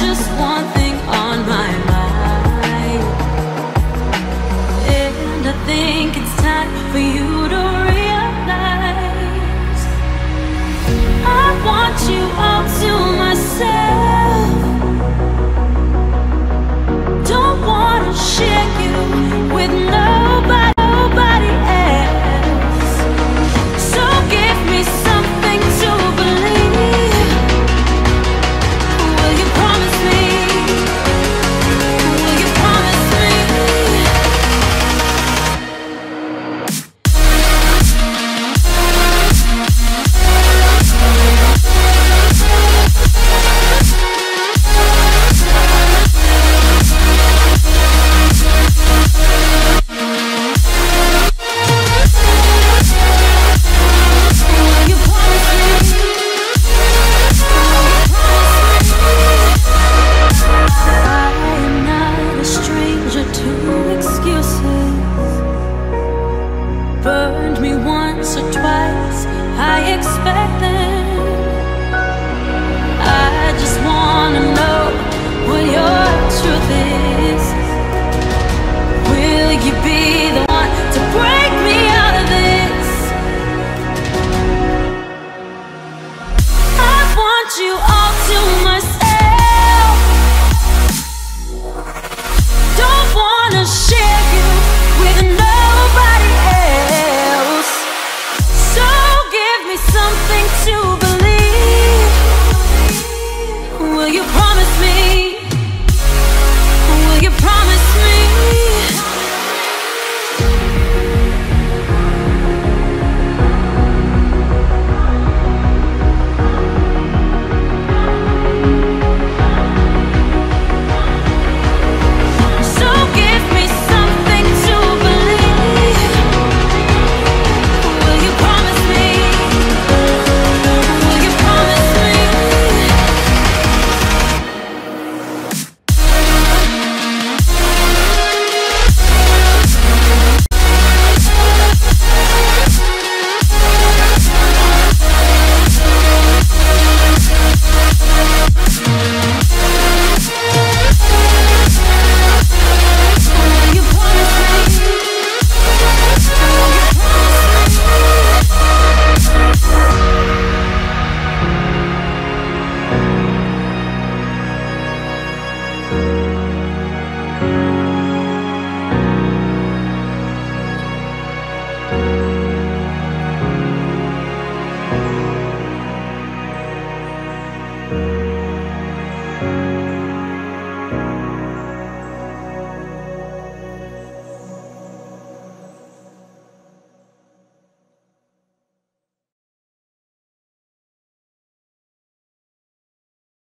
just one thing on my mind, and I think it's time for you to realize I want you all to myself. Don't wanna share you with nobody else. So give me something to believe. Will you promise me? Will you promise me? Burned me once or twice, I expect that